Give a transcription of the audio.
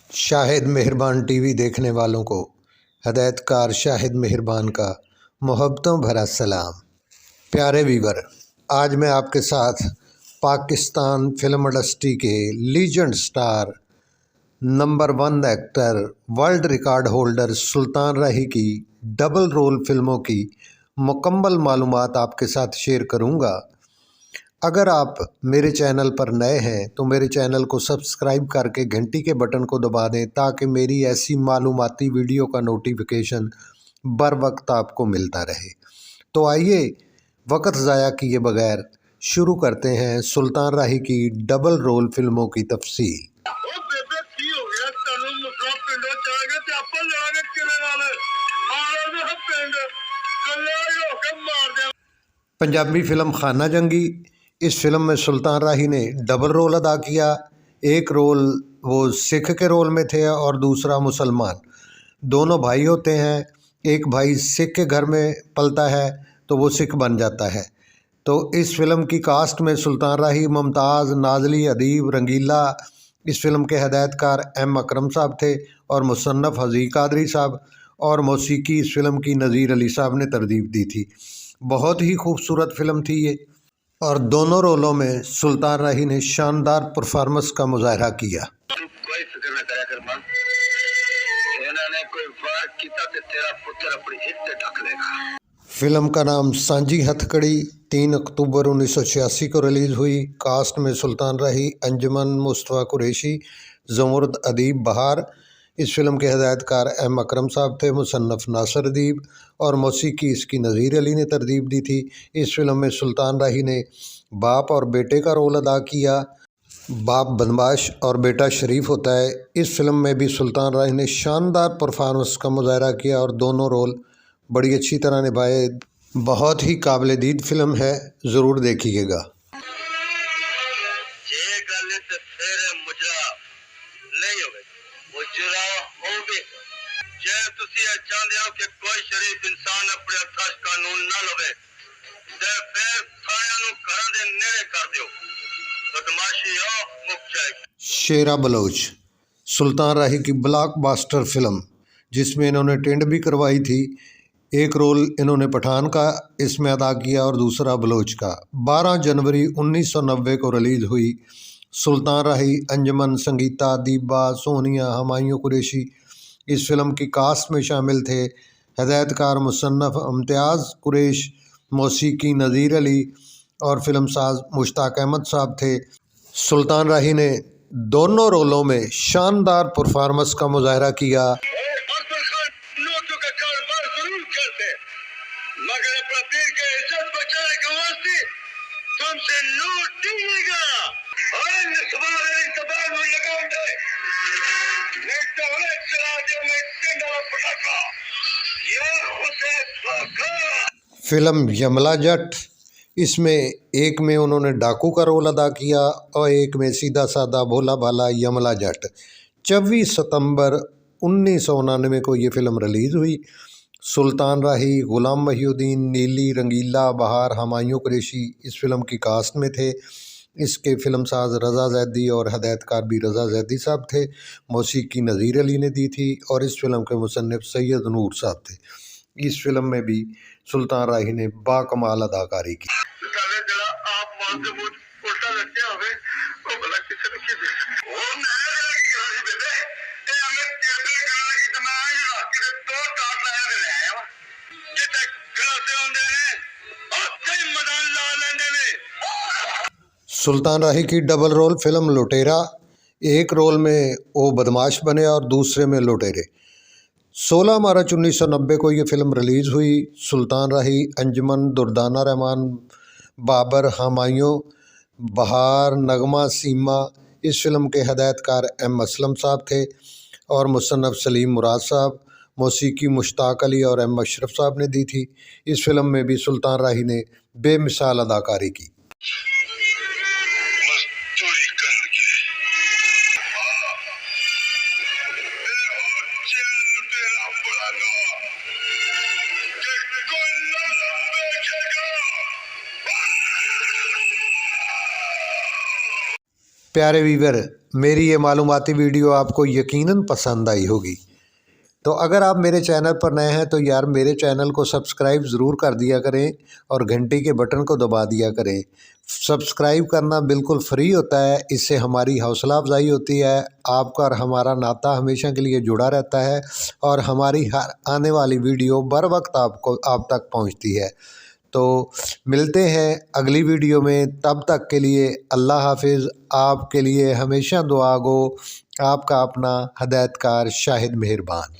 शाहिद मेहरबान टीवी देखने वालों को हदायतकार शाहिद मेहरबान का मोहब्बतों भरा सलाम। प्यारे वीवर, आज मैं आपके साथ पाकिस्तान फिल्म इंडस्ट्री के legend star number 1 actor world record holder Sultan Rahi की डबल रोल फिल्मों की मुकम्मल मालूमात आपके साथ शेयर करूंगा। अगर आप मेरे चैनल पर नए हैं तो मेरे चैनल को सब्सक्राइब करके घंटी के बटन को दबा दें ताकि मेरी ऐसी मालूमाती वीडियो का नोटिफिकेशन बर वक्त आपको मिलता रहे। तो आइए वक्त ज़ाया किए बगैर शुरू करते हैं सुल्तान राही की डबल रोल फिल्मों की तफसील। पंजाबी फिल्म खाना जंगी, इस फिल्म में सुल्तान राही ने डबल रोल अदा किया। एक रोल वो सिख के रोल में थे और दूसरा मुसलमान। दोनों भाई होते हैं। एक भाई सिख के घर में पलता है तो वो सिख बन जाता है। तो इस फिल्म की कास्ट में सुल्तान राही, मुमताज़, नाज़ली, अदीब, रंगीला। इस फिल्म के हदायतकार एम अकरम साहब थे और मुसन्नफ़ हज़ी कादरी साहब, और मौसीकी इस फिल्म की नज़ीर अली साहब ने तरतीब दी थी। बहुत ही खूबसूरत फिल्म थी ये, और दोनों रोलों में सुल्तान राही ने शानदार परफॉर्मेंस का मुजाहरा किया। कोई फिक्र न करा कर मां, इन्होंने कोई वार किया तो तेरा पुत्र अपनी हित ढक लेगा। फिल्म का नाम सांझी हथकड़ी 3 अक्टूबर 1986 को रिलीज़ हुई। कास्ट में सुल्तान राही, अंजुमन, मुस्तफ़ा कुरैशी, ज़मुर्द, अदीब बहार। इस फिल्म के हदायतकार एम अकरम साहब थे। मुसन्नफ़ नासिर अदीब, और मौसीकी इसकी नज़ीर अली ने तरतीब दी थी। इस फिल्म में सुल्तान राही ने बाप और बेटे का रोल अदा किया। बाप बदमाश और बेटा शरीफ होता है। इस फिल्म में भी सुल्तान राही ने शानदार परफॉर्मेंस का मुजाहरा किया और दोनों रोल बड़ी अच्छी तरह निभाए। बहुत ही काबिल दीद फिल्म है, ज़रूर देखिएगा। चाहते हो कि कोई शरीफ इंसान अपने हथ कानून ना लवे ते फिर सारियां घरां दे नेड़े कर दियो, बदमाशी मुक जाएगी। शेरा बलोच, सुल्तान राही की ब्लॉकबस्टर फिल्म जिसमें इन्होंने टेंड भी करवाई थी। एक रोल इन्होंने पठान का इसमें अदा किया और दूसरा बलोच का। 12 जनवरी 1990 को रिलीज़ हुई। सुल्तान राही, अंजुमन, संगीता, दीबा, सोनिया, हुमायूं कुरैशी इस फिल्म की कास्ट में शामिल थे। हदायतकार मुसन्नफ़ इम्तियाज़ कुरैश, मौसीकी नज़ीर अली, और फिल्मसाज मुश्ताक अहमद साहब थे। सुल्तान राही ने दोनों रोलों में शानदार परफॉर्मेंस का मुजाहरा किया। फिल्म यमला जट, इसमें एक में उन्होंने डाकू का रोल अदा किया और एक में सीधा साधा भोला भाला यमला जट। 24 सितंबर 1999 को ये फिल्म रिलीज़ हुई। सुल्तान राही, गुलाम मोहिउद्दीन, नीली, रंगीला, बहार, हुमायूं कुरैशी इस फिल्म की कास्ट में थे। इसके फिल्मसाज रज़ा ज़ैदी और हदायतकार भी रज़ा ज़ैदी साहब थे। मौसीकी नज़ीर अली ने दी थी और इस फिल्म के मुसन्निफ़ सैयद नूर साहब थे। इस फिल्म में भी सुल्तान राही ने बाकमाल अदाकारी की। सुल्तान राही की डबल रोल फिल्म लुटेरा, एक रोल में वो बदमाश बने और दूसरे में लुटेरे। 16 मार्च 1990 को ये फिल्म रिलीज़ हुई। सुल्तान राही, अंजुमन, दुर्दाना रहमान, बाबर, हुमायूं, बहार, नगमा, सीमा इस फिल्म के हदायतकार एम असलम साहब थे और मुसन्नफ़ सलीम मुराद साहब। मौसीकी मुश्ताक अली और एम अशरफ साहब ने दी थी। इस फिल्म में भी सुल्तान राही ने बेमिसाल अदाकारी की। प्यारे वीवर, मेरी ये मालूमाती वीडियो आपको यकीनन पसंद आई होगी। तो अगर आप मेरे चैनल पर नए हैं तो यार मेरे चैनल को सब्सक्राइब ज़रूर कर दिया करें और घंटी के बटन को दबा दिया करें। सब्सक्राइब करना बिल्कुल फ्री होता है, इससे हमारी हौसला अफजाई होती है, आपका और हमारा नाता हमेशा के लिए जुड़ा रहता है और हमारी हर आने वाली वीडियो बर वक्त आप तक पहुंचती है। तो मिलते हैं अगली वीडियो में, तब तक के लिए अल्लाह हाफिज़। आपके लिए हमेशा दुआ गो, आपका अपना हदायतकार शाहिद मेहरबान।